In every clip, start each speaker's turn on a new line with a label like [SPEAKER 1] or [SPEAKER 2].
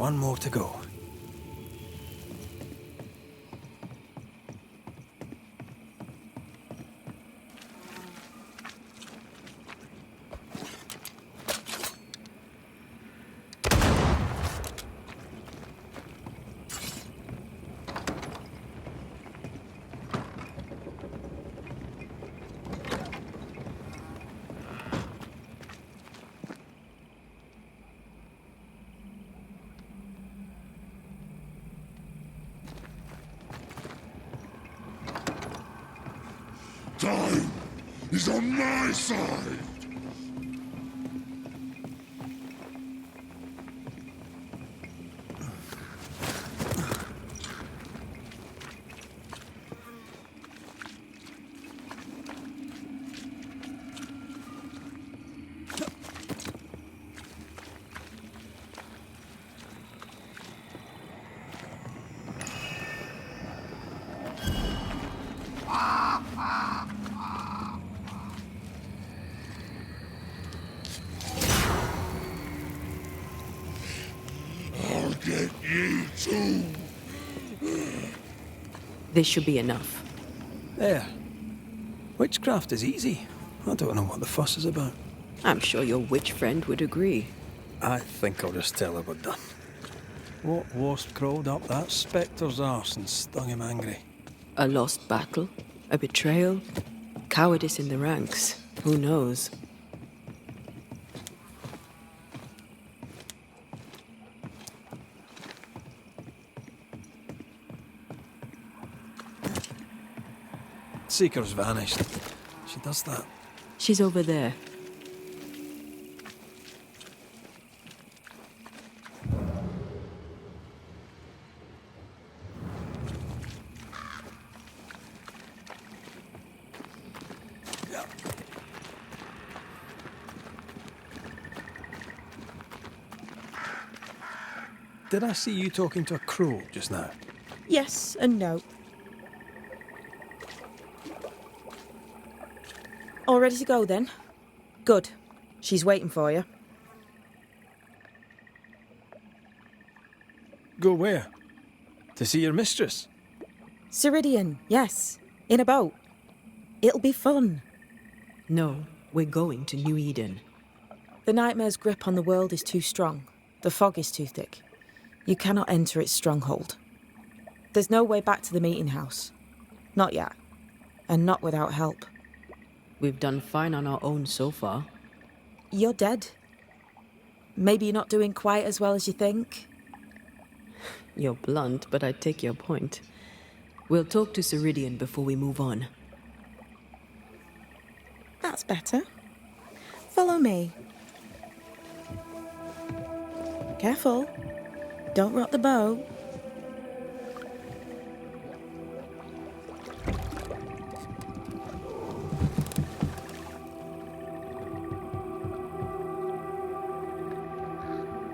[SPEAKER 1] one more to go.
[SPEAKER 2] Time is on my side! I'll get you too!
[SPEAKER 3] This should be enough.
[SPEAKER 1] There. Witchcraft is easy. I don't know what the fuss is about.
[SPEAKER 3] I'm sure your witch friend would agree.
[SPEAKER 1] I think I'll just tell her we're done. What wasp crawled up that spectre's arse and stung him angry?
[SPEAKER 3] A lost battle? A betrayal? Cowardice in the ranks? Who knows?
[SPEAKER 1] Seeker's vanished. She does that.
[SPEAKER 3] She's over there.
[SPEAKER 1] Did I see you talking to a crow just now?
[SPEAKER 4] Yes and no. All ready to go then? Good. She's waiting for you.
[SPEAKER 1] Go where? To see your mistress?
[SPEAKER 4] Ceridian, yes. In a boat. It'll be fun.
[SPEAKER 3] No, we're going to New Eden.
[SPEAKER 4] The nightmare's grip on the world is too strong. The fog is too thick. You cannot enter its stronghold. There's no way back to the meeting house. Not yet. And not without help.
[SPEAKER 3] We've done fine on our own so far.
[SPEAKER 4] You're dead. Maybe you're not doing quite as well as you think.
[SPEAKER 3] You're blunt, but I take your point. We'll talk to Ceridian before we move on.
[SPEAKER 4] That's better. Follow me. Careful. Don't rock the boat.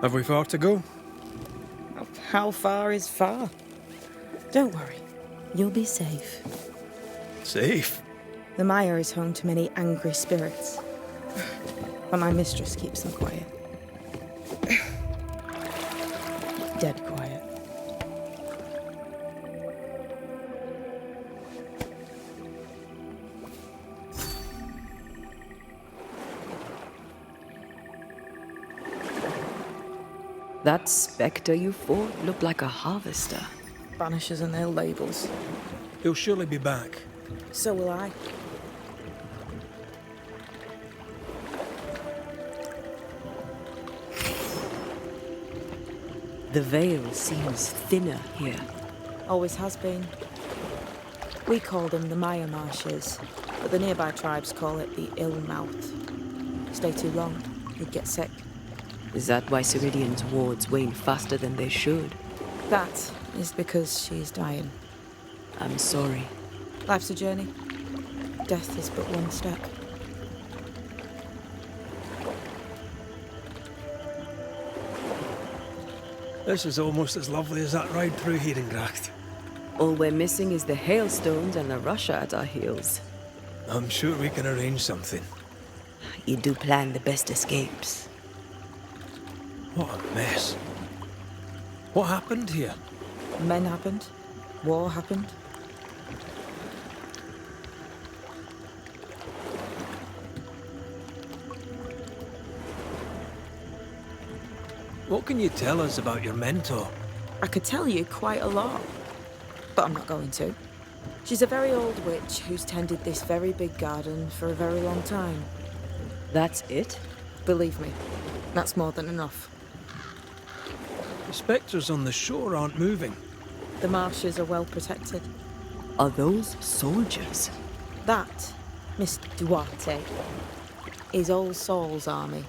[SPEAKER 1] Have we far to go?
[SPEAKER 4] How far is far? Don't worry. You'll be safe.
[SPEAKER 1] Safe?
[SPEAKER 4] The mire is home to many angry spirits. But my mistress keeps them quiet. Dead quiet.
[SPEAKER 3] That spectre you fought looked like a harvester.
[SPEAKER 4] Banishers and their labels.
[SPEAKER 1] He'll surely be back.
[SPEAKER 4] So will I.
[SPEAKER 3] The veil seems thinner here.
[SPEAKER 4] Always has been. We call them the Maya Marshes, but the nearby tribes call it the Ill Mouth. Stay too long, you'd get sick.
[SPEAKER 3] Is that why Ceridian's wards wane faster than they should?
[SPEAKER 4] That is because she is dying.
[SPEAKER 3] I'm sorry.
[SPEAKER 4] Life's a journey. Death is but one step.
[SPEAKER 1] This is almost as lovely as that ride through Herengracht.
[SPEAKER 3] All we're missing is the hailstones and the Russia at our heels.
[SPEAKER 1] I'm sure we can arrange something.
[SPEAKER 3] You do plan the best escapes.
[SPEAKER 1] What a mess. What happened here?
[SPEAKER 4] Men happened. War happened.
[SPEAKER 1] What can you tell us about your mentor?
[SPEAKER 4] I could tell you quite a lot, but I'm not going to. She's a very old witch who's tended this very big garden for a very long time.
[SPEAKER 3] That's it?
[SPEAKER 4] Believe me, that's more than enough.
[SPEAKER 1] The spectres on the shore aren't moving.
[SPEAKER 4] The marshes are well protected.
[SPEAKER 3] Are those soldiers?
[SPEAKER 4] That, Miss Duarte, is All Souls' army.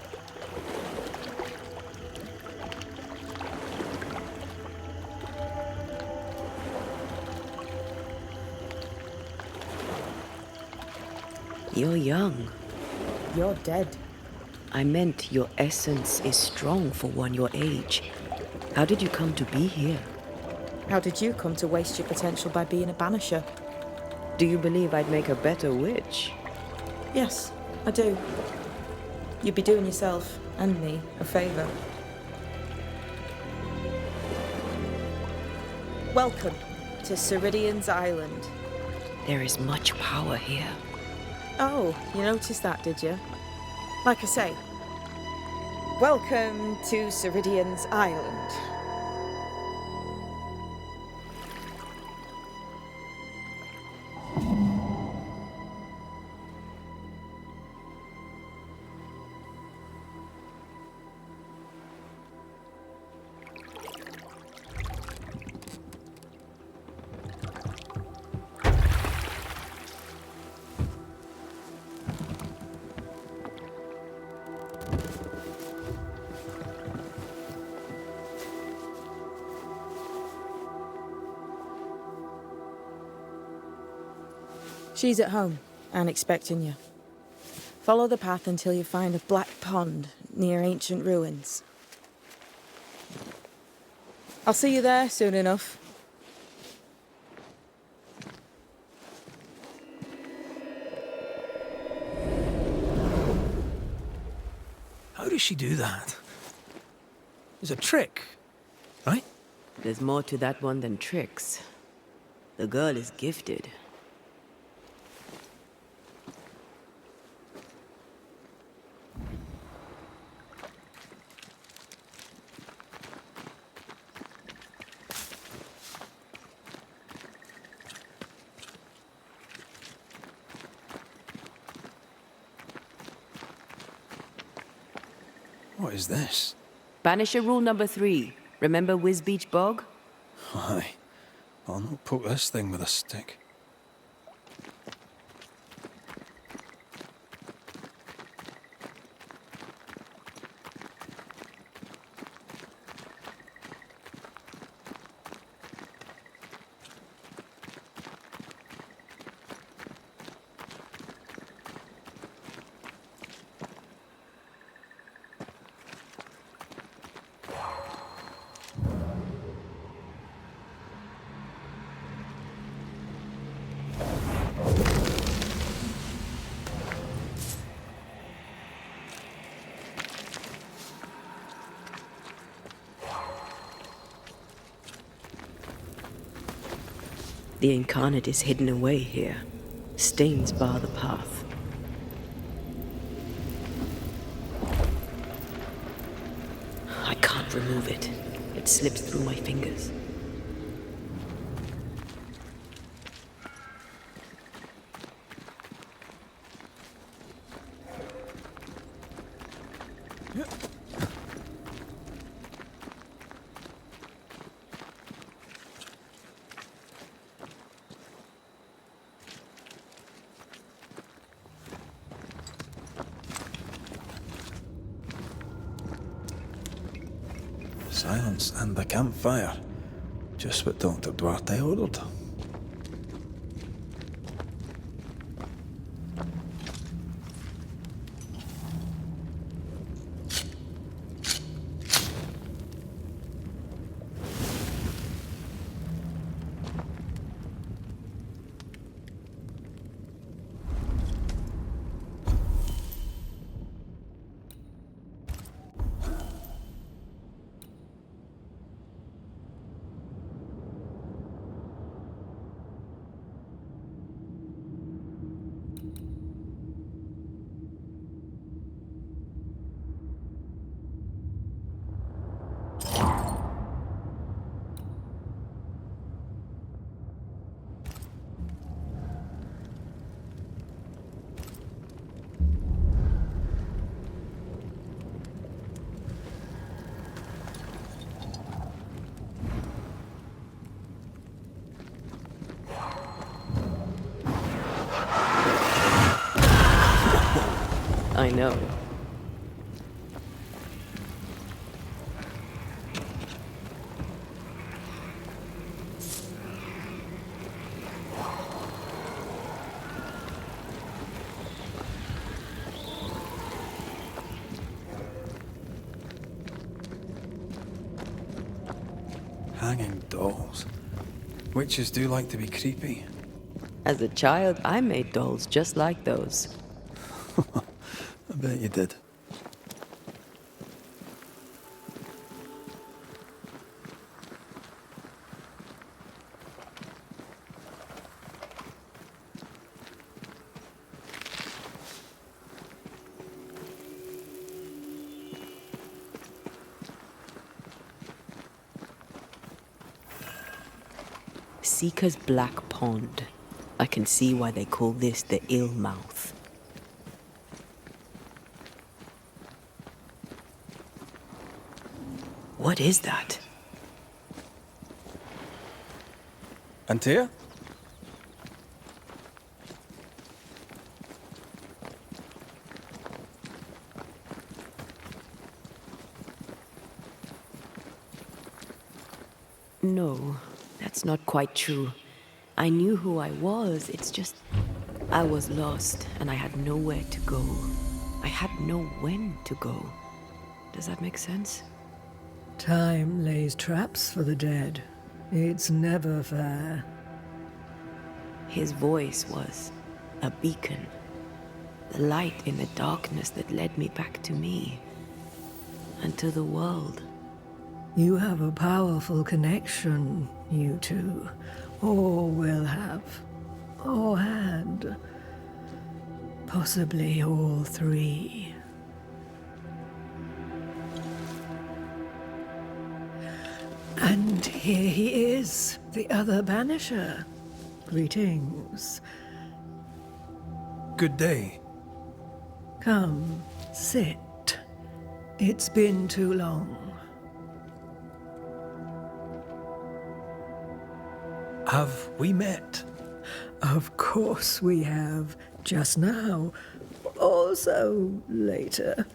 [SPEAKER 3] You're young.
[SPEAKER 4] You're dead.
[SPEAKER 3] I meant your essence is strong for one your age. How did you come to be here?
[SPEAKER 4] How did you come to waste your potential by being a banisher?
[SPEAKER 3] Do you believe I'd make a better witch?
[SPEAKER 4] Yes, I do. You'd be doing yourself and me a favour. Welcome to Ceridian's Island.
[SPEAKER 3] There is much power here.
[SPEAKER 4] Oh, you noticed that, did you? Like I say, welcome to Ceridian's Island. She's at home and expecting you. Follow the path until you find a black pond near ancient ruins. I'll see you there soon enough.
[SPEAKER 1] How does she do that? It's a trick, right?
[SPEAKER 3] There's more to that one than tricks. The girl is gifted.
[SPEAKER 1] What is this?
[SPEAKER 3] Banisher rule number 3. Remember Whiz Beach Bog?
[SPEAKER 1] Aye. I'll not poke this thing with a stick.
[SPEAKER 3] The incarnate is hidden away here. Stains bar the path. I can't remove it. It slips through my fingers.
[SPEAKER 1] Silence and the campfire. Just what Dr. Duarte ordered.
[SPEAKER 3] I know.
[SPEAKER 1] Hanging dolls. Witches do like to be creepy.
[SPEAKER 3] As a child, I made dolls just like those.
[SPEAKER 1] I bet you did.
[SPEAKER 3] Seeker's Black Pond. I can see why they call this the Ill Mouth. What is that?
[SPEAKER 1] Antea?
[SPEAKER 3] No, that's not quite true. I knew who I was, it's just... I was lost, and I had nowhere to go. I had no when to go. Does that make sense?
[SPEAKER 5] Time lays traps for the dead. It's never fair.
[SPEAKER 3] His voice was a beacon. The light in the darkness that led me back to me. And to the world.
[SPEAKER 5] You have a powerful connection, you two. Or will have. Or had. Possibly all three. And here he is, the other Banisher. Greetings.
[SPEAKER 1] Good day.
[SPEAKER 5] Come, sit. It's been too long.
[SPEAKER 1] Have we met?
[SPEAKER 5] Of course we have. Just now. Also later.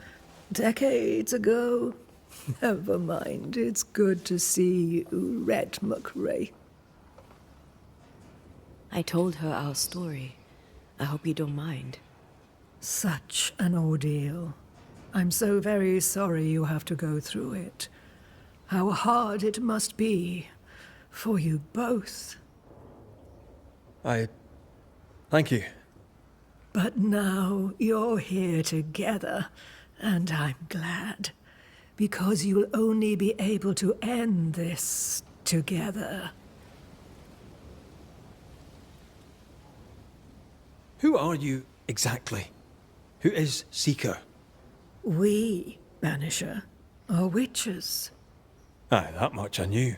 [SPEAKER 5] Decades ago. Never mind. It's good to see you, Red McRae.
[SPEAKER 3] I told her our story. I hope you don't mind.
[SPEAKER 5] Such an ordeal. I'm so very sorry you have to go through it. How hard it must be for you both.
[SPEAKER 1] Thank you.
[SPEAKER 5] But now you're here together, and I'm glad. Because you'll only be able to end this together.
[SPEAKER 1] Who are you exactly? Who is Seeker?
[SPEAKER 5] We, Banisher, are witches.
[SPEAKER 1] Aye, that much I knew.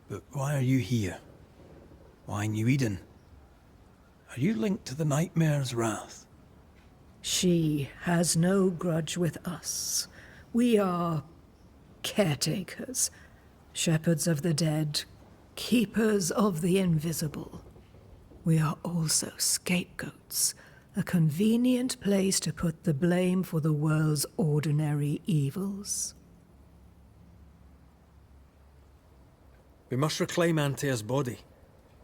[SPEAKER 1] But why are you here? Why New Eden? Are you linked to the Nightmare's wrath?
[SPEAKER 5] She has no grudge with us. We are caretakers, shepherds of the dead, keepers of the invisible. We are also scapegoats, a convenient place to put the blame for the world's ordinary evils.
[SPEAKER 1] We must reclaim Antea's body,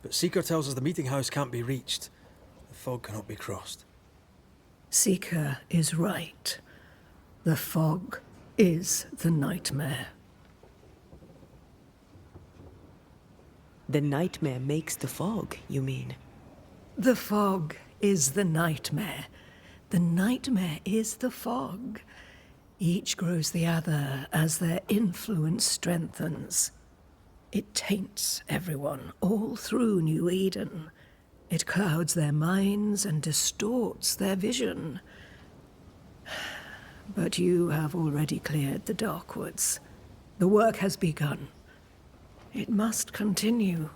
[SPEAKER 1] but Seeker tells us the meeting house can't be reached. The fog cannot be crossed.
[SPEAKER 5] Seeker is right. The fog is the nightmare.
[SPEAKER 3] The nightmare makes the fog, you mean?
[SPEAKER 5] The fog is the nightmare. The nightmare is the fog. Each grows the other as their influence strengthens. It taints everyone, all through New Eden. It clouds their minds and distorts their vision. But you have already cleared the Darkwoods. The work has begun. It must continue.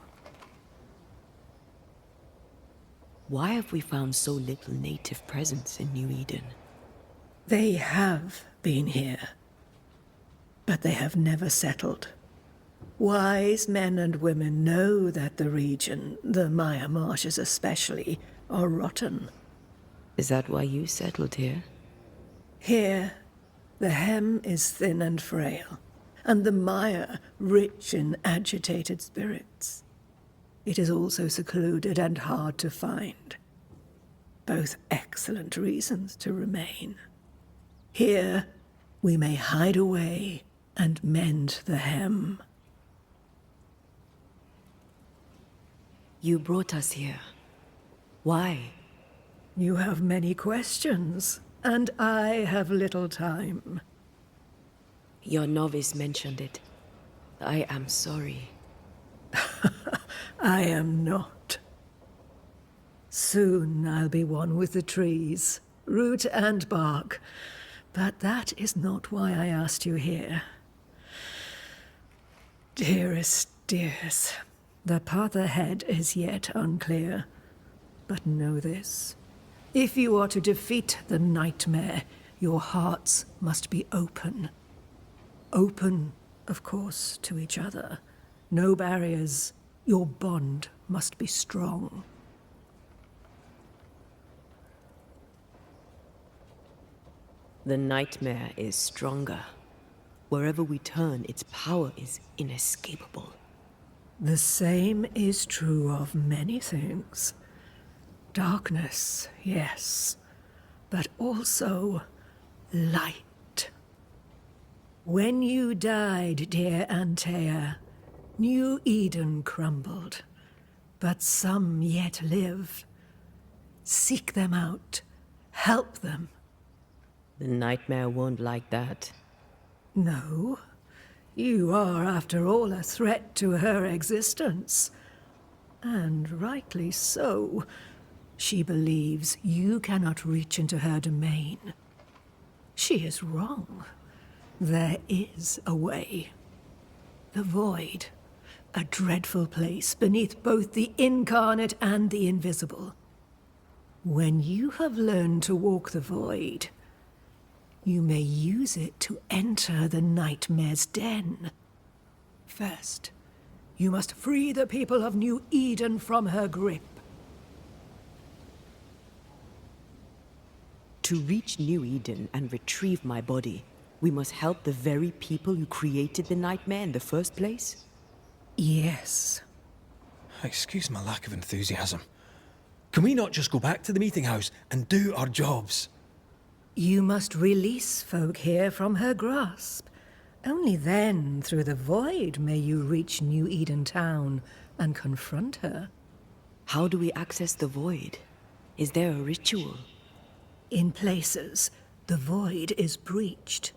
[SPEAKER 3] Why have we found so little native presence in New Eden?
[SPEAKER 5] They have been here, but they have never settled. Wise men and women know that the region, the Maya Marshes especially, are rotten.
[SPEAKER 3] Is that why you settled here?
[SPEAKER 5] Here, the hem is thin and frail, and the mire rich in agitated spirits. It is also secluded and hard to find. Both excellent reasons to remain. Here, we may hide away and mend the hem.
[SPEAKER 3] You brought us here. Why?
[SPEAKER 5] You have many questions, and I have little time.
[SPEAKER 3] Your novice mentioned it. I am sorry.
[SPEAKER 5] I am not. Soon I'll be one with the trees, root and bark. But that is not why I asked you here. Dearest dears, the path ahead is yet unclear. But know this. If you are to defeat the nightmare, your hearts must be open. Open, of course, to each other. No barriers. Your bond must be strong.
[SPEAKER 3] The nightmare is stronger. Wherever we turn, its power is inescapable.
[SPEAKER 5] The same is true of many things. Darkness, yes, but also light. When you died, dear Antea, New Eden crumbled, but some yet live. Seek them out, help them.
[SPEAKER 3] The nightmare won't like that.
[SPEAKER 5] No, you are, after all, a threat to her existence. And rightly so. She believes you cannot reach into her domain. She is wrong. There is a way. The void, a dreadful place beneath both the incarnate and the invisible. When you have learned to walk the void, you may use it to enter the nightmare's den. First, you must free the people of New Eden from her grip.
[SPEAKER 3] To reach New Eden and retrieve my body, we must help the very people who created the nightmare in the first place?
[SPEAKER 5] Yes.
[SPEAKER 1] Excuse my lack of enthusiasm. Can we not just go back to the meeting house and do our jobs?
[SPEAKER 5] You must release folk here from her grasp. Only then, through the void, may you reach New Eden Town and confront her.
[SPEAKER 3] How do we access the void? Is there a ritual?
[SPEAKER 5] In places, the void is breached.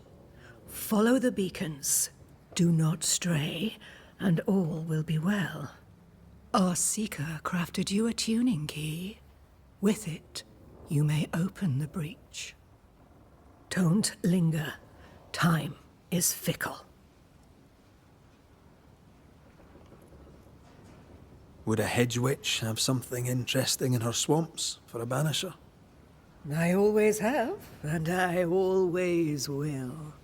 [SPEAKER 5] Follow the beacons. Do not stray, and all will be well. Our seeker crafted you a tuning key. With it, you may open the breach. Don't linger. Time is fickle.
[SPEAKER 1] Would a hedge witch have something interesting in her swamps for a banisher?
[SPEAKER 5] I always have, and I always will.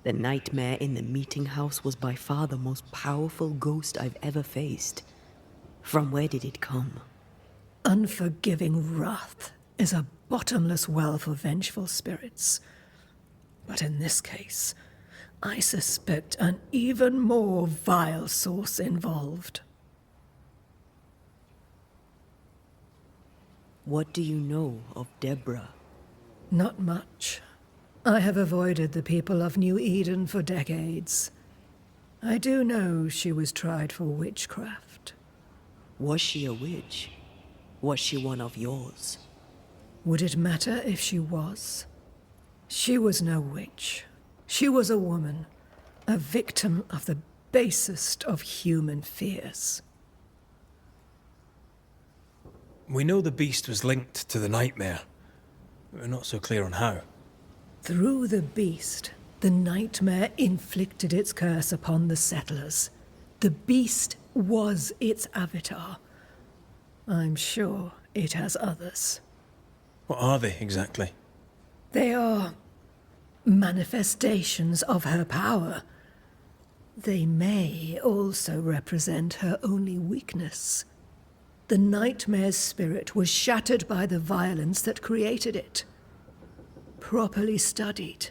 [SPEAKER 3] The nightmare in the meeting house was by far the most powerful ghost I've ever faced. From where did it come?
[SPEAKER 5] Unforgiving wrath is a bottomless well for vengeful spirits. But in this case, I suspect an even more vile source involved.
[SPEAKER 3] What do you know of Deborah?
[SPEAKER 5] Not much. I have avoided the people of New Eden for decades. I do know she was tried for witchcraft.
[SPEAKER 3] Was she a witch? Was she one of yours?
[SPEAKER 5] Would it matter if she was? She was no witch. She was a woman, a victim of the basest of human fears.
[SPEAKER 1] We know the beast was linked to the nightmare. We're not so clear on how.
[SPEAKER 5] Through the beast, the nightmare inflicted its curse upon the settlers. The beast was its avatar. I'm sure it has others.
[SPEAKER 1] What are they exactly?
[SPEAKER 5] They are manifestations of her power. They may also represent her only weakness. The nightmare's spirit was shattered by the violence that created it. Properly studied,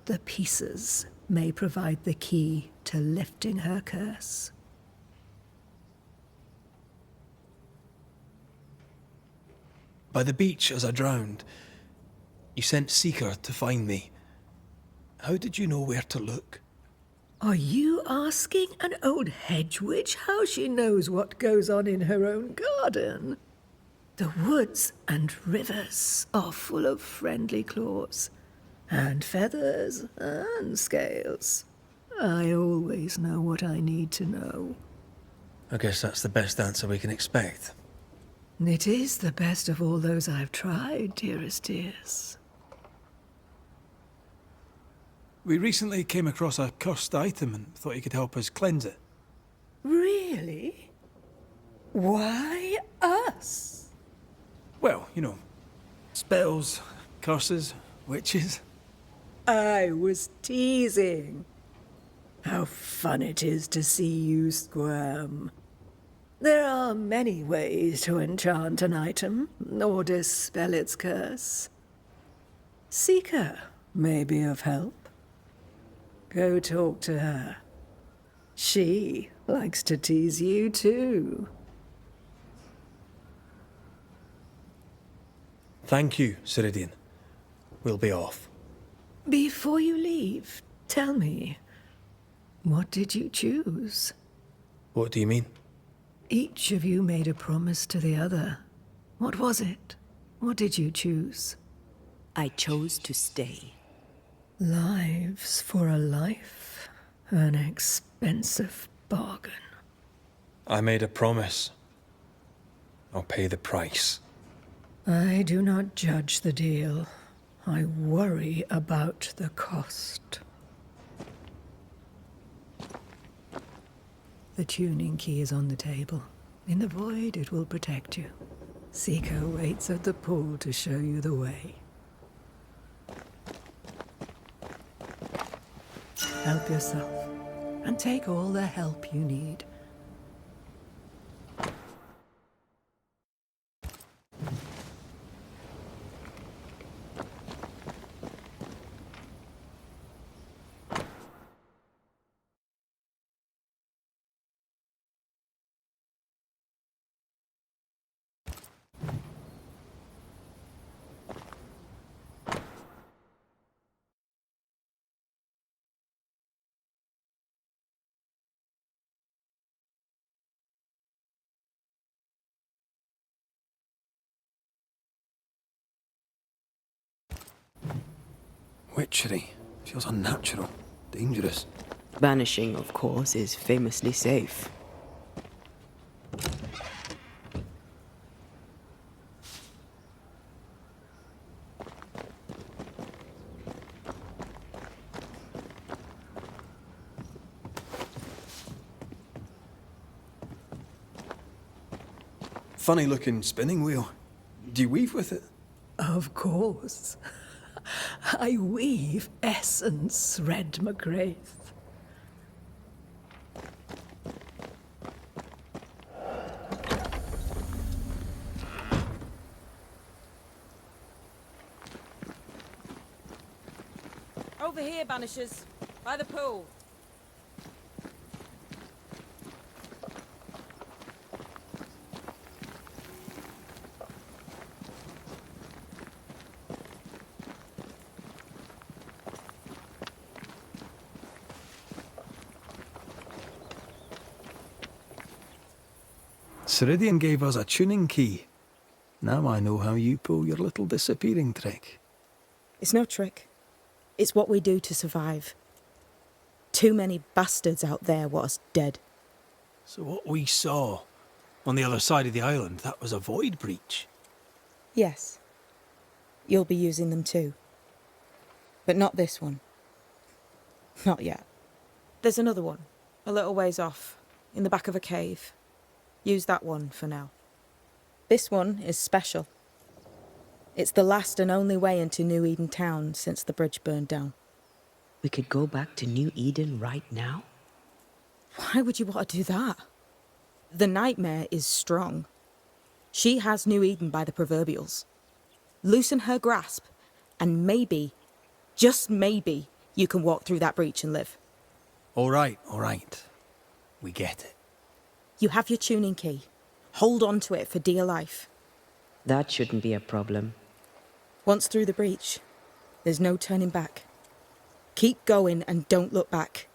[SPEAKER 5] the pieces may provide the key to lifting her curse.
[SPEAKER 1] By the beach as I drowned, you sent Seeker to find me. How did you know where to look?
[SPEAKER 5] Are you asking an old hedge witch how she knows what goes on in her own garden? The woods and rivers are full of friendly claws, and feathers and scales. I always know what I need to know.
[SPEAKER 1] I guess that's the best answer we can expect.
[SPEAKER 5] It is the best of all those I've tried, dearest dears.
[SPEAKER 1] We recently came across a cursed item and thought you could help us cleanse it.
[SPEAKER 5] Really? Why us?
[SPEAKER 1] Well, you know, spells, curses, witches.
[SPEAKER 5] I was teasing. How fun it is to see you squirm. There are many ways to enchant an item, or dispel its curse. Seeker may be of help. Go talk to her. She likes to tease you too.
[SPEAKER 1] Thank you, Ceridian. We'll be off.
[SPEAKER 5] Before you leave, tell me, what did you choose?
[SPEAKER 1] What do you mean?
[SPEAKER 5] Each of you made a promise to the other. What was it? What did you choose?
[SPEAKER 3] I chose to stay.
[SPEAKER 5] Lives for a life? An expensive bargain.
[SPEAKER 1] I made a promise. I'll pay the price.
[SPEAKER 5] I do not judge the deal. I worry about the cost. The tuning key is on the table. In the void, it will protect you. Seeker waits at the pool to show you the way. Help yourself, and take all the help you need.
[SPEAKER 1] Witchery. Feels unnatural. Dangerous.
[SPEAKER 3] Banishing, of course, is famously safe.
[SPEAKER 1] Funny looking spinning wheel. Do you weave with it?
[SPEAKER 5] Of course. I weave essence, Red McGrath.
[SPEAKER 4] Over here, Banishers. By the pool.
[SPEAKER 1] Ceridian gave us a tuning key. Now I know how you pull your little disappearing trick.
[SPEAKER 4] It's no trick. It's what we do to survive. Too many bastards out there want us dead.
[SPEAKER 1] So what we saw on the other side of the island, that was a void breach.
[SPEAKER 4] Yes. You'll be using them too. But not this one. Not yet. There's another one, a little ways off, in the back of a cave. Use that one for now. This one is special. It's the last and only way into New Eden town since the bridge burned down.
[SPEAKER 3] We could go back to New Eden right now?
[SPEAKER 4] Why would you want to do that? The nightmare is strong. She has New Eden by the proverbials. Loosen her grasp, and maybe, just maybe, you can walk through that breach and live.
[SPEAKER 1] All right. We get it.
[SPEAKER 4] You have your tuning key. Hold on to it for dear life.
[SPEAKER 3] That shouldn't be a problem.
[SPEAKER 4] Once through the breach, there's no turning back. Keep going and don't look back.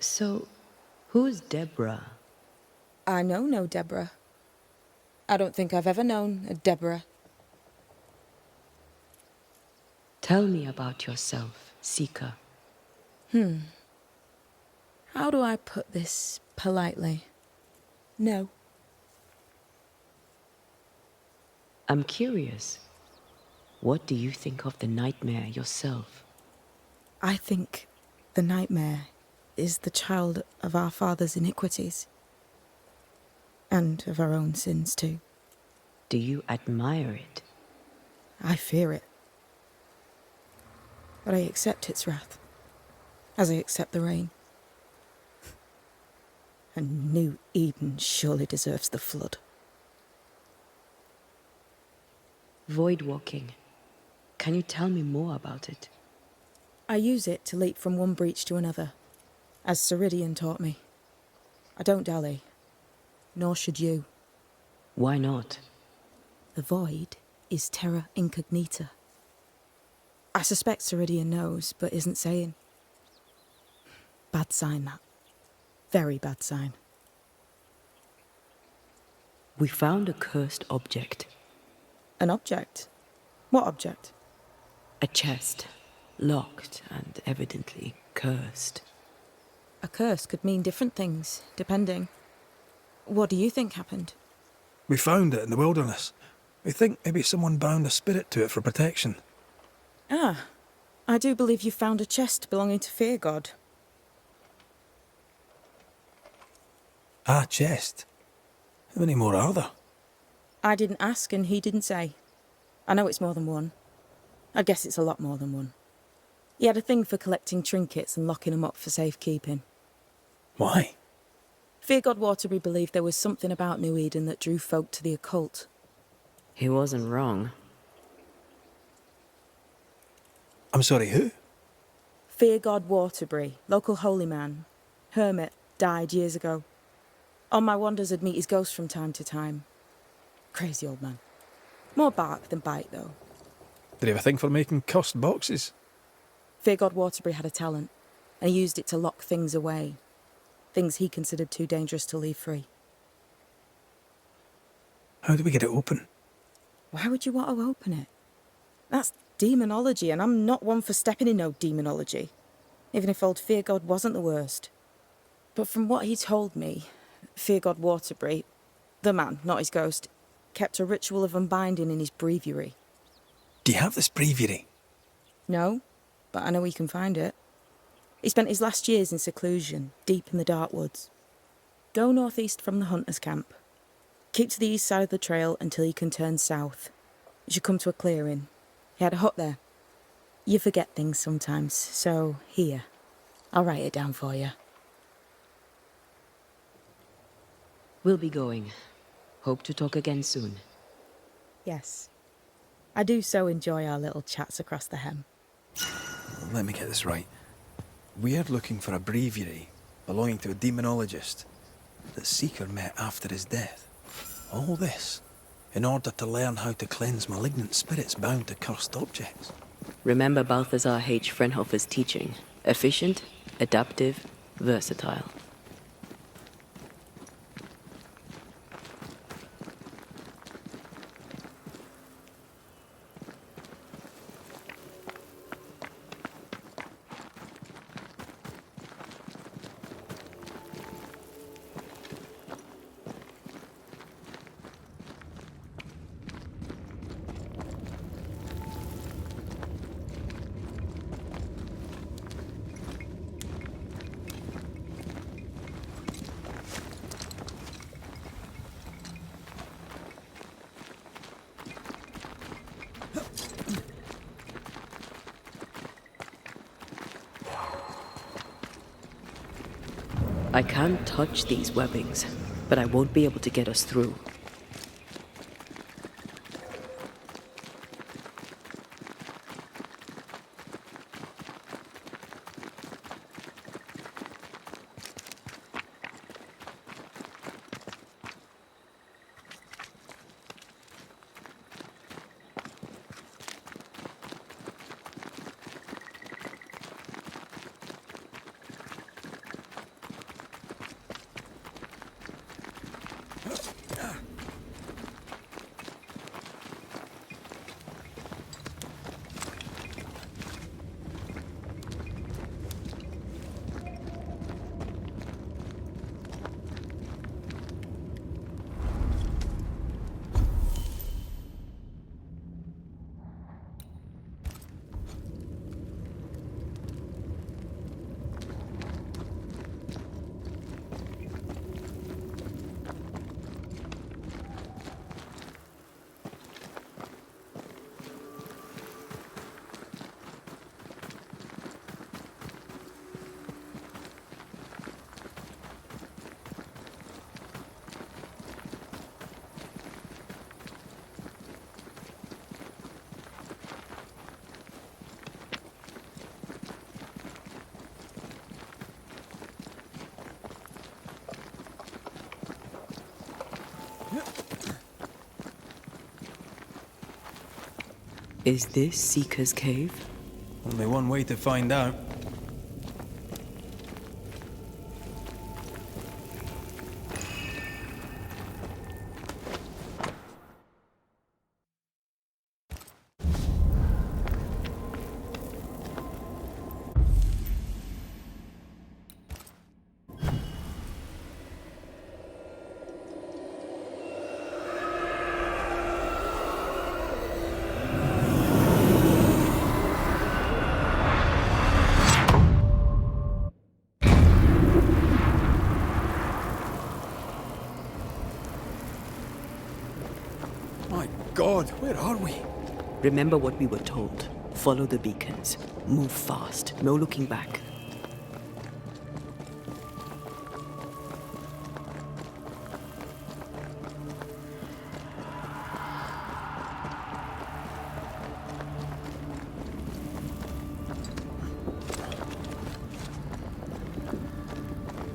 [SPEAKER 3] So, who's Deborah?
[SPEAKER 4] I know no Deborah. I don't think I've ever known a Deborah.
[SPEAKER 3] Tell me about yourself, Seeker.
[SPEAKER 4] How do I put this politely? No.
[SPEAKER 3] I'm curious. What do you think of the nightmare yourself?
[SPEAKER 4] I think the nightmare is the child of our father's iniquities. And of our own sins too.
[SPEAKER 3] Do you admire it?
[SPEAKER 4] I fear it. But I accept its wrath, as I accept the rain. And New Eden surely deserves the flood.
[SPEAKER 3] Void walking. Can you tell me more about it?
[SPEAKER 4] I use it to leap from one breach to another, as Ceridian taught me. I don't dally, nor should you.
[SPEAKER 3] Why not?
[SPEAKER 4] The void is terra incognita. I suspect Ceridian knows, but isn't saying. Bad sign, that. Very bad sign.
[SPEAKER 3] We found a cursed object.
[SPEAKER 4] An object? What object?
[SPEAKER 3] A chest. Locked and evidently cursed.
[SPEAKER 4] A curse could mean different things, depending. What do you think happened?
[SPEAKER 1] We found it in the wilderness. We think maybe someone bound a spirit to it for protection.
[SPEAKER 4] Ah, I do believe you found a chest belonging to Fear God.
[SPEAKER 1] Ah, chest. How many more are there?
[SPEAKER 4] I didn't ask and he didn't say. I know it's more than one. I guess it's a lot more than one. He had a thing for collecting trinkets and locking them up for safekeeping.
[SPEAKER 1] Why?
[SPEAKER 4] Fear God Waterbury believed there was something about New Eden that drew folk to the occult.
[SPEAKER 3] He wasn't wrong.
[SPEAKER 1] I'm sorry, who?
[SPEAKER 4] Fear God Waterbury, local holy man. Hermit, died years ago. On my wanders I'd meet his ghost from time to time. Crazy old man. More bark than bite, though.
[SPEAKER 1] Did he have a thing for making cussed boxes?
[SPEAKER 4] Fear God Waterbury had a talent, and he used it to lock things away. Things he considered too dangerous to leave free.
[SPEAKER 1] How do we get it open?
[SPEAKER 4] Why would you want to open it? That's demonology, and I'm not one for stepping in no demonology, even if old Fear God wasn't the worst. But from what he told me, Fear God Waterbury, the man, not his ghost, kept a ritual of unbinding in his breviary.
[SPEAKER 1] Do you have this breviary?
[SPEAKER 4] No, but I know he can find it. He spent his last years in seclusion, deep in the dark woods. Go northeast from the hunter's camp. Keep to the east side of the trail until you can turn south. You should come to a clearing. He had a hut there. You forget things sometimes, so here. I'll write it down for you.
[SPEAKER 3] We'll be going. Hope to talk again soon.
[SPEAKER 4] Yes. I do so enjoy our little chats across the hem.
[SPEAKER 1] Let me get this right. We're looking for a breviary belonging to a demonologist that Seeker met after his death. All this in order to learn how to cleanse malignant spirits bound to cursed objects.
[SPEAKER 3] Remember Balthazar H. Frenhofer's teaching. Efficient, adaptive, versatile. I can't touch these webbings, but I won't be able to get us through. Is this Seeker's Cave?
[SPEAKER 1] Only one way to find out. My God, where are we?
[SPEAKER 3] Remember what we were told. Follow the beacons. Move fast. No looking back.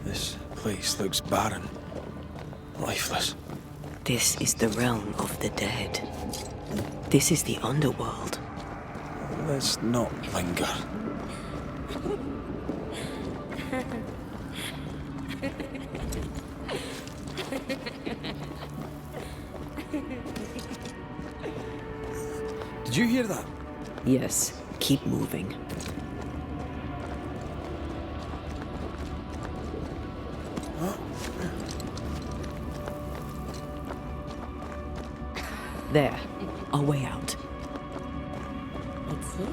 [SPEAKER 1] This place looks barren. Lifeless.
[SPEAKER 3] This is the realm of the dead. This is the underworld.
[SPEAKER 1] Let's not linger. Did you hear that?
[SPEAKER 3] Yes, keep moving. There, our way out.
[SPEAKER 6] It's you.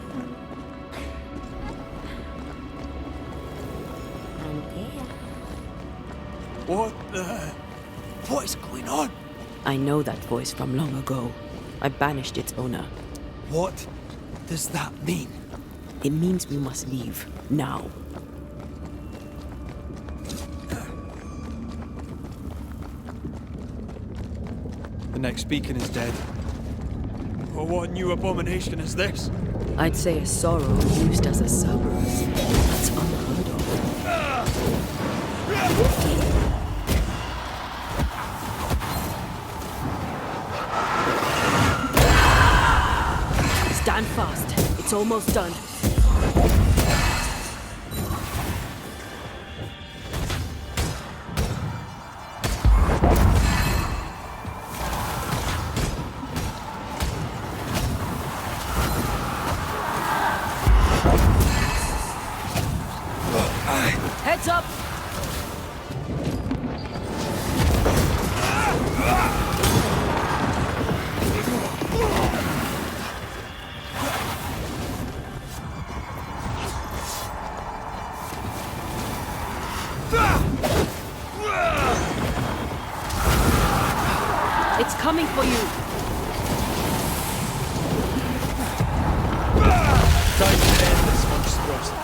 [SPEAKER 6] I'm there.
[SPEAKER 1] What is going on?
[SPEAKER 3] I know that voice from long ago. I banished its owner.
[SPEAKER 1] What does that mean?
[SPEAKER 3] It means we must leave, now.
[SPEAKER 1] The next beacon is dead. Oh, what new abomination is this?
[SPEAKER 3] I'd say a sorrow used as a Cerberus. That's unheard of. Stand fast. It's almost done. Heads up! It's coming for you!
[SPEAKER 1] Time to end this monstrosity.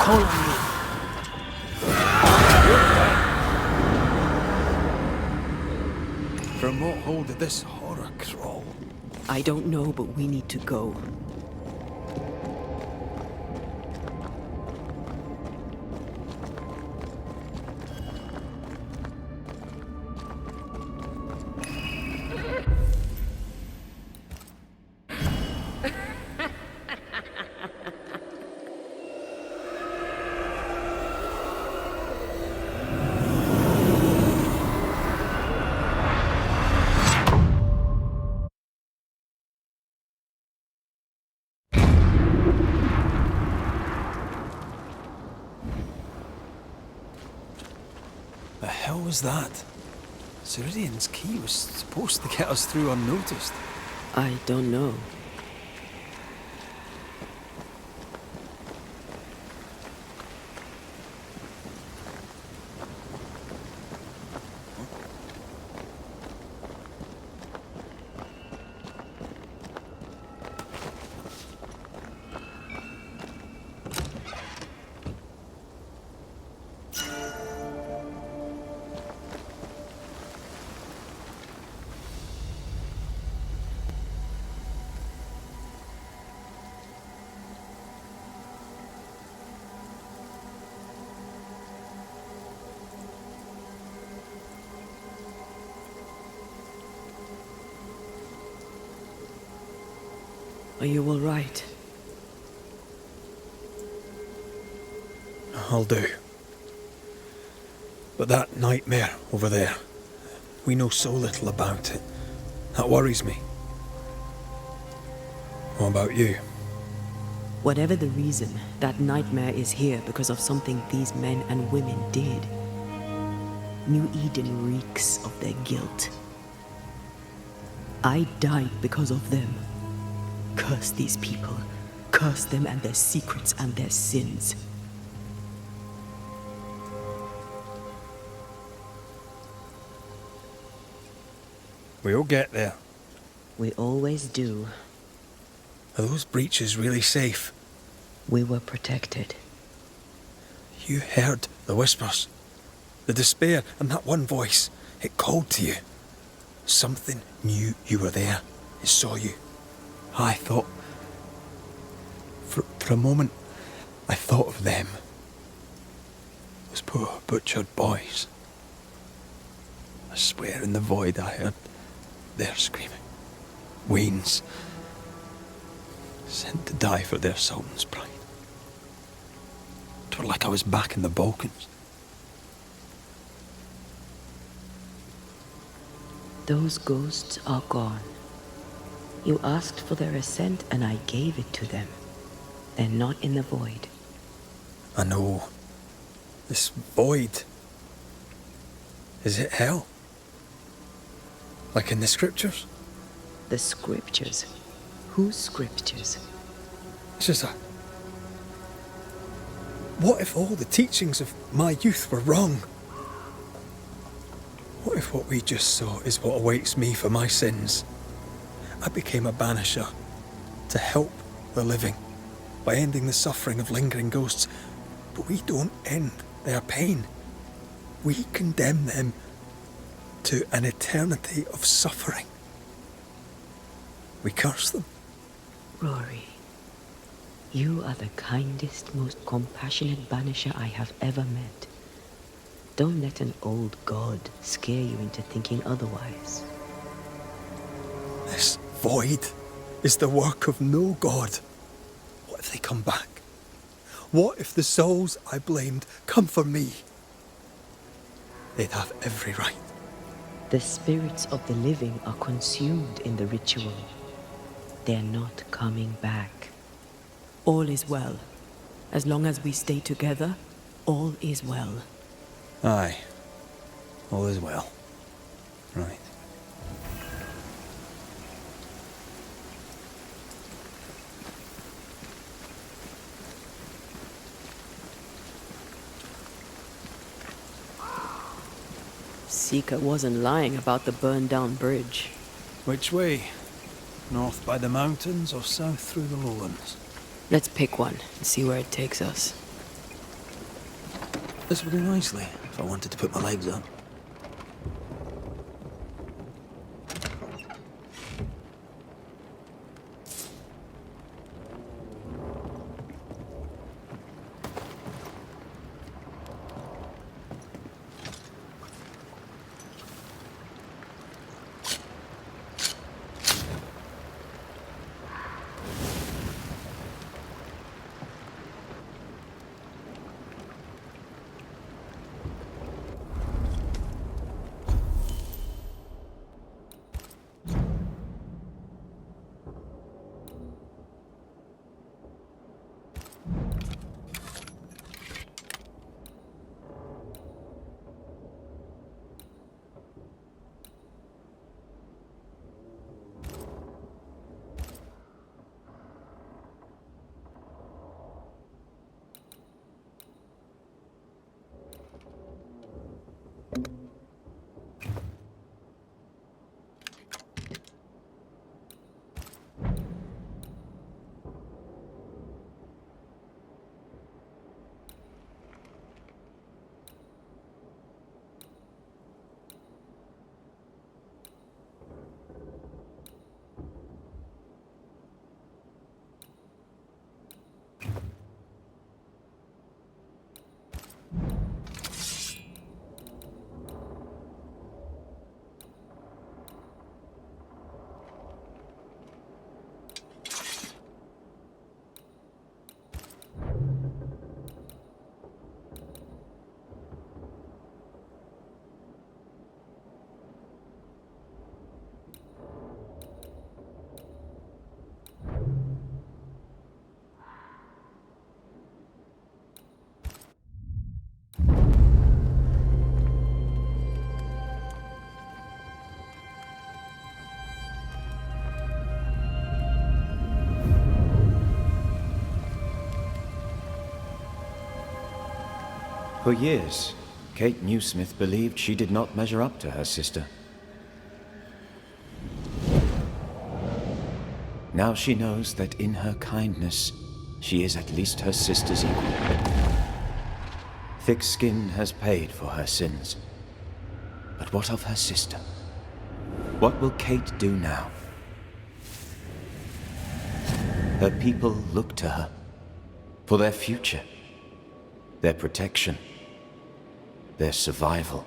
[SPEAKER 1] call on me. From what hole did this horror crawl?
[SPEAKER 3] I don't know, but we need to go.
[SPEAKER 1] The hell was that? Ceridian's key was supposed to get us through unnoticed.
[SPEAKER 3] I don't know. Are you all right?
[SPEAKER 1] I'll do. But that nightmare over there, we know so little about it. That worries me. What about you?
[SPEAKER 3] Whatever the reason, that nightmare is here because of something these men and women did. New Eden reeks of their guilt. I died because of them. Curse these people. Curse them and their secrets and their sins.
[SPEAKER 1] We'll get there.
[SPEAKER 3] We always do.
[SPEAKER 1] Are those breaches really safe?
[SPEAKER 3] We were protected.
[SPEAKER 1] You heard the whispers, the despair, and that one voice. It called to you. Something knew you were there. It saw you. I thought... For a moment, I thought of them. Those poor butchered boys. I swear in the void I heard their screaming. Weans. Sent to die for their Sultan's pride. It was like I was back in the Balkans.
[SPEAKER 3] Those ghosts are gone. You asked for their ascent and I gave it to them. They're not in the void.
[SPEAKER 1] I know. This void. Is it hell? Like in the scriptures?
[SPEAKER 3] The scriptures? Whose scriptures?
[SPEAKER 1] It's just what if all the teachings of my youth were wrong? What if what we just saw is what awaits me for my sins? I became a banisher to help the living by ending the suffering of lingering ghosts. But we don't end their pain. We condemn them to an eternity of suffering. We curse them.
[SPEAKER 3] Rory, you are the kindest, most compassionate banisher I have ever met. Don't let an old god scare you into thinking otherwise.
[SPEAKER 1] This void is the work of no god. What if they come back? What if the souls I blamed come for me? They'd have every right.
[SPEAKER 3] The spirits of the living are consumed in the ritual. They're not coming back. All is well. As long as we stay together, all is well.
[SPEAKER 1] Aye. All is well. Right.
[SPEAKER 3] Seeker wasn't lying about the burned-down bridge.
[SPEAKER 1] Which way? North by the mountains or south through the lowlands?
[SPEAKER 3] Let's pick one and see where it takes us.
[SPEAKER 1] This would do nicely if I wanted to put my legs up.
[SPEAKER 7] For years, Kate Newsmith believed she did not measure up to her sister. Now she knows that in her kindness, she is at least her sister's equal. Thick skin has paid for her sins. But what of her sister? What will Kate do now? Her people look to her for their future, their protection, their survival.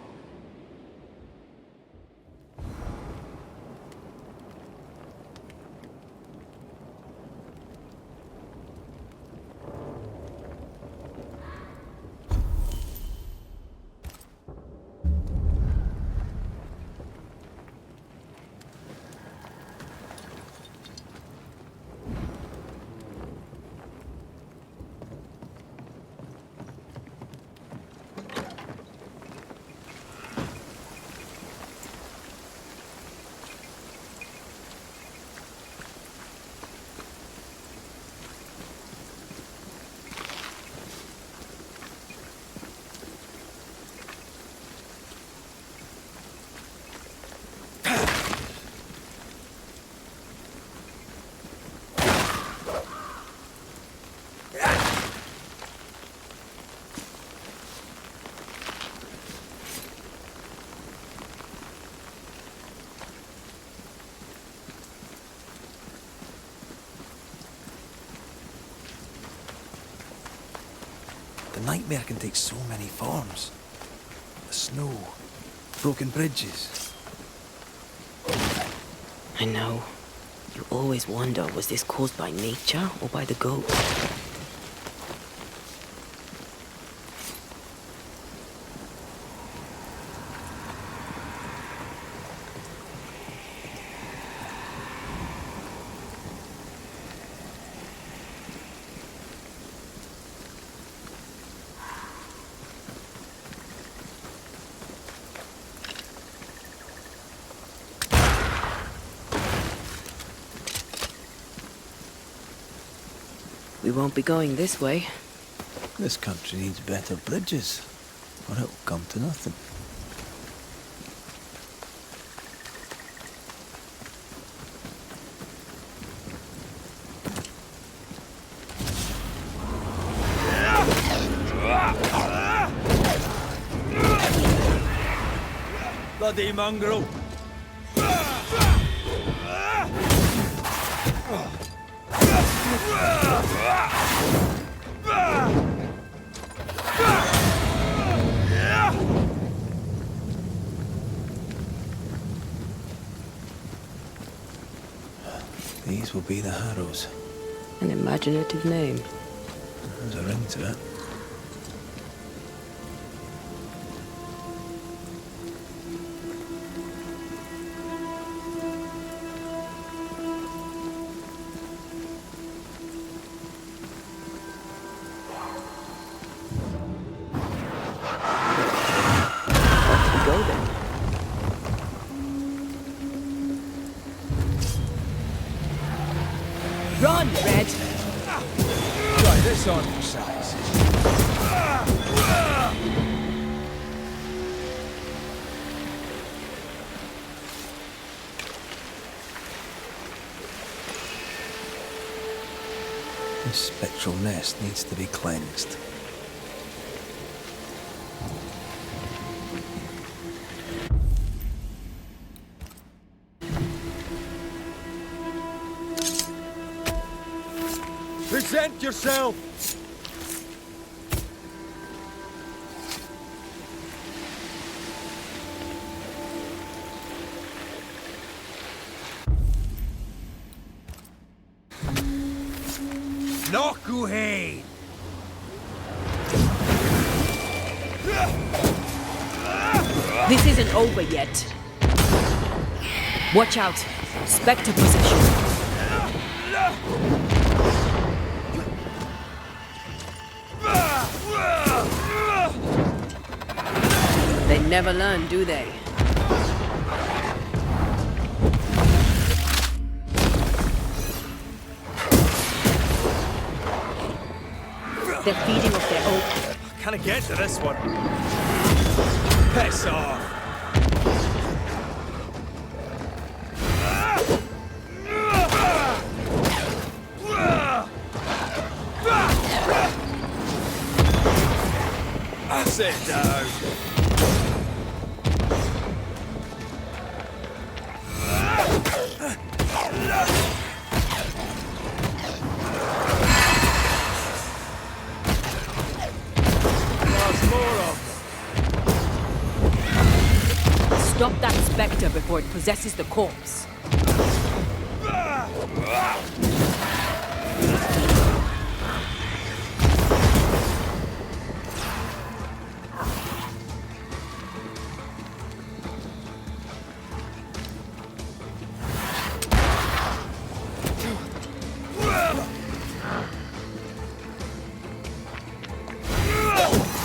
[SPEAKER 1] The nightmare can take so many forms. The snow, broken bridges.
[SPEAKER 3] I know. You always wonder, was this caused by nature or by the ghost? We won't be going this way.
[SPEAKER 1] This country needs better bridges, or it'll come to nothing. bloody mongrel! These will be the Harrows.
[SPEAKER 3] An imaginative name.
[SPEAKER 1] There's a ring to it.
[SPEAKER 3] Off we go then. Run, Red!
[SPEAKER 1] Try this on for size. This spectral nest needs to be cleansed. Present yourself! Nokuhei!
[SPEAKER 3] This isn't over yet. Watch out. Spectre possession. They never learn, do they? They're feeding off their own.
[SPEAKER 1] Can I get to this one? Piss off! Sit down.
[SPEAKER 3] Stop that spectre before it possesses the corpse.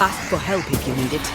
[SPEAKER 3] Ask for help if you need it.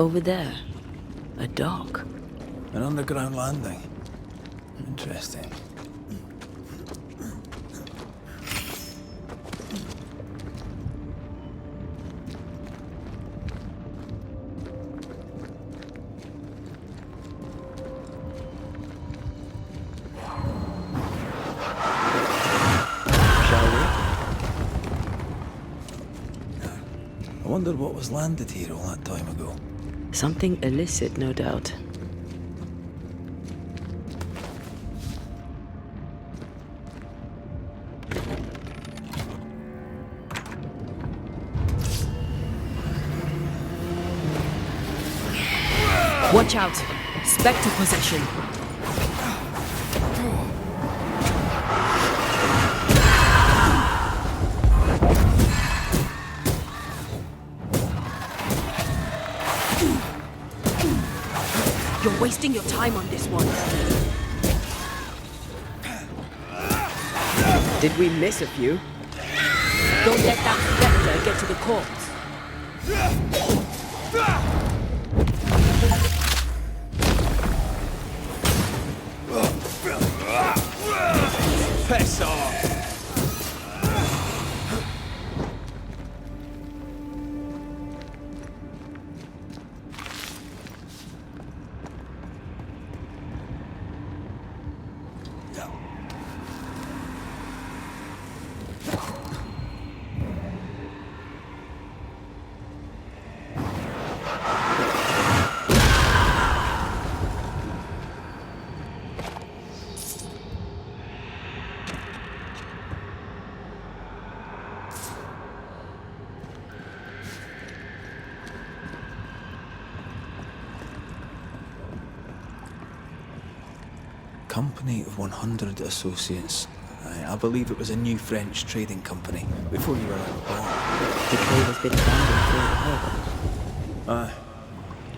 [SPEAKER 3] Over there. A dock.
[SPEAKER 1] An underground landing. Interesting. I wonder what was landed here all that time ago.
[SPEAKER 3] Something illicit, no doubt. Watch out! Spectre possession! You're wasting your time on this one. Did we miss a few? Don't let that Spectre get to the corpse.
[SPEAKER 1] Piss off! Company of 100 Associates. I believe it was a new French trading company before you were ever born.
[SPEAKER 3] The trade has been founded through the harbor.
[SPEAKER 1] Aye.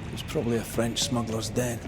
[SPEAKER 1] It was probably a French smuggler's den.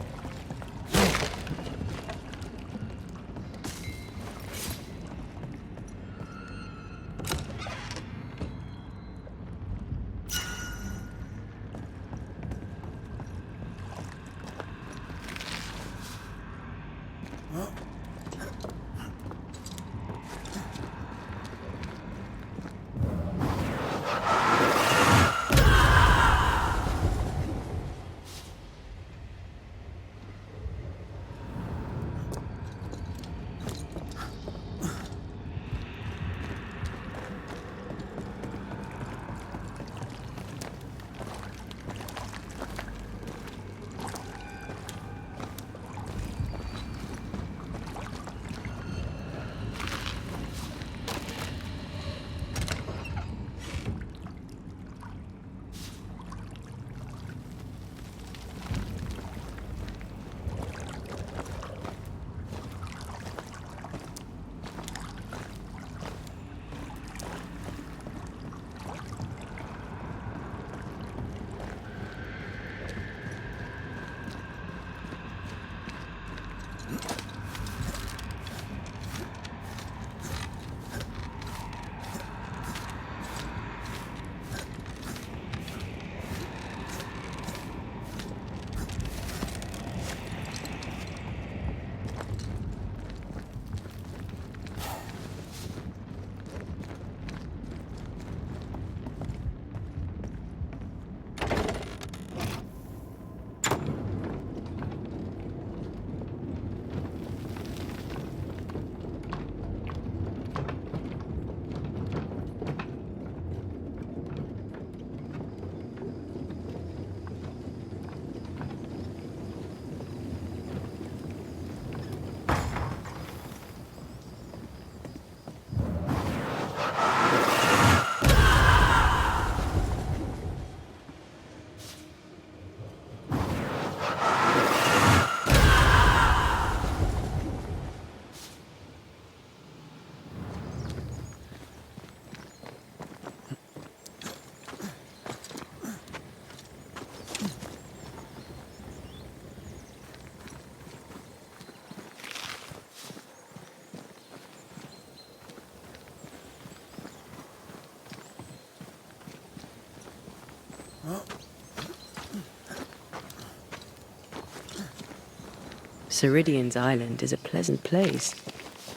[SPEAKER 3] Ceridian's island is a pleasant place,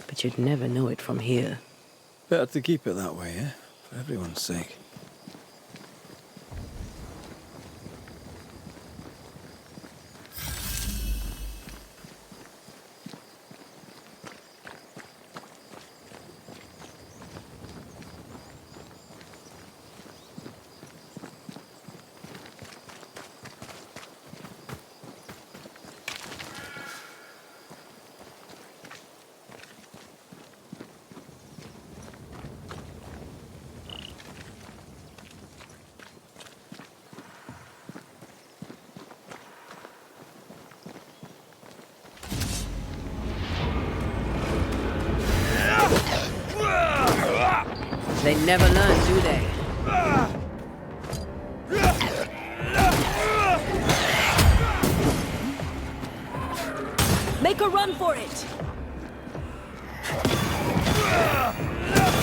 [SPEAKER 3] but you'd never know it from here.
[SPEAKER 1] Better to keep it that way, eh? For everyone's sake.
[SPEAKER 3] They never learn, do they? Make a run for it!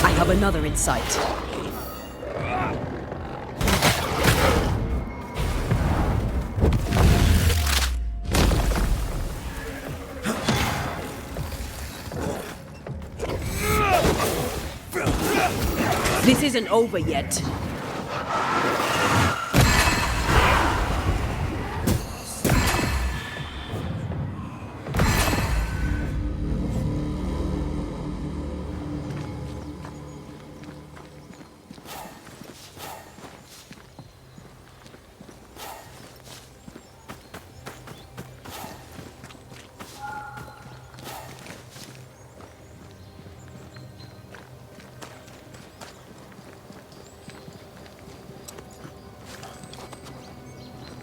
[SPEAKER 3] I have another in sight. This isn't over yet.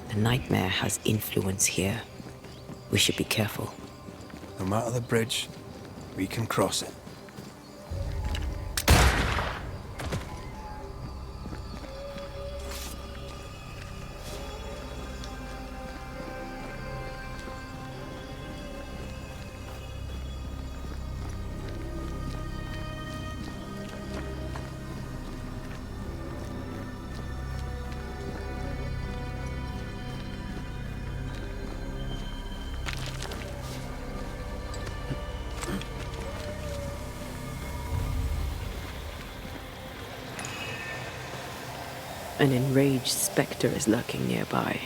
[SPEAKER 3] The nightmare has influence here. We should be careful.
[SPEAKER 1] No matter the bridge, we can cross it.
[SPEAKER 3] An enraged specter is lurking nearby.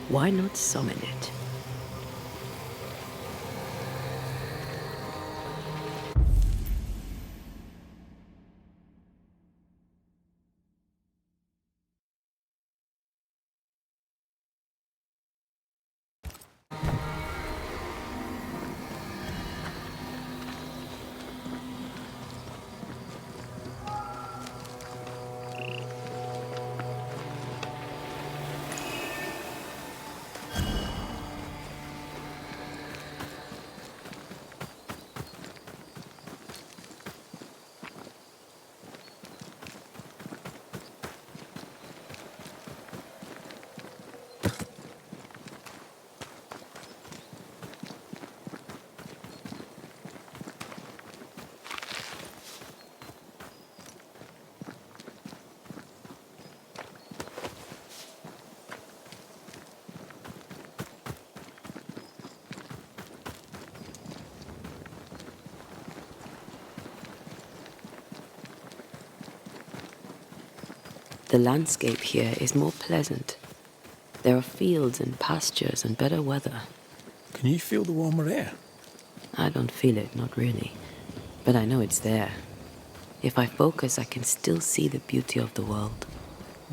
[SPEAKER 3] Why not summon it? The landscape here is more pleasant. There are fields and pastures and better weather.
[SPEAKER 1] Can you feel the warmer air?
[SPEAKER 3] I don't feel it, not really. But I know it's there. If I focus, I can still see the beauty of the world.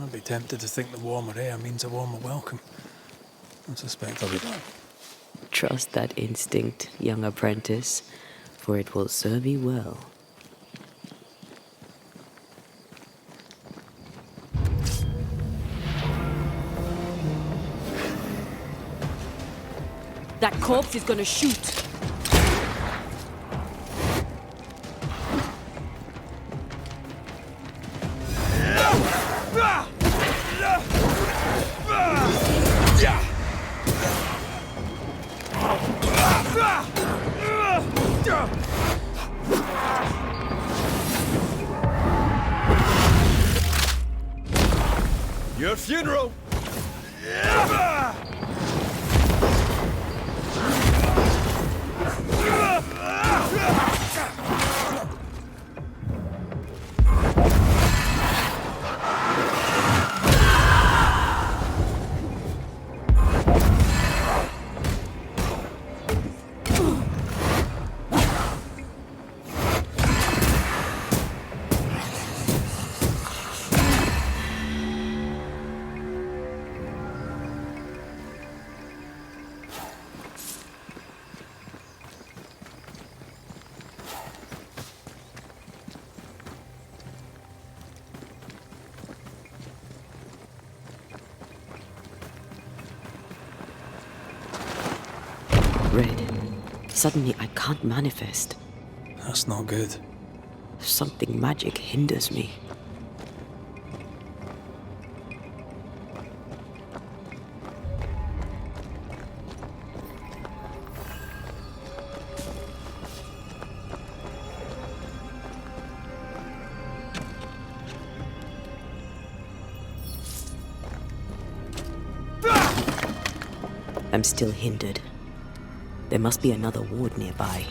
[SPEAKER 1] I'd be tempted to think the warmer air means a warmer welcome. I suspect I'll be wrong.
[SPEAKER 3] Trust that instinct, young apprentice, for it will serve you well. That corpse is gonna shoot.
[SPEAKER 8] Your funeral!
[SPEAKER 3] red. Suddenly I can't manifest.
[SPEAKER 1] That's not good.
[SPEAKER 3] Something magic hinders me. I'm still hindered. There must be another ward nearby.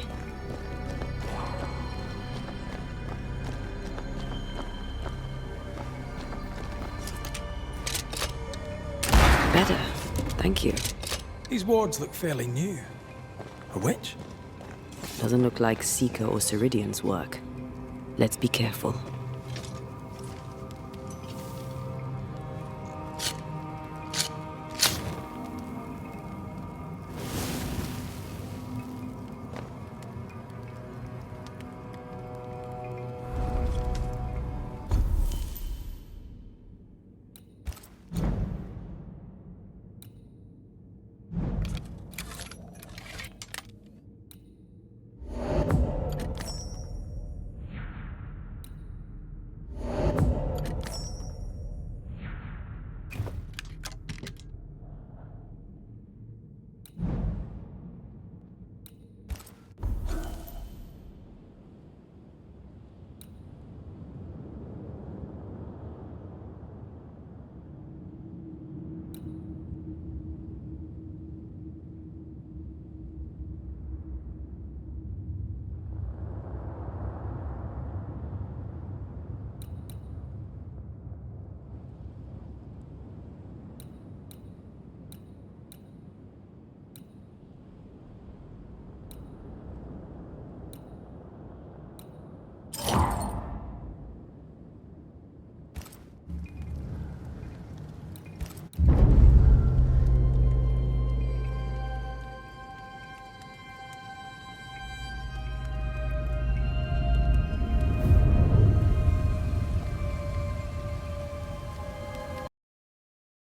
[SPEAKER 3] Better. Thank you.
[SPEAKER 1] These wards look fairly new. A witch?
[SPEAKER 3] Doesn't look like Seeker or Ceridian's work. Let's be careful.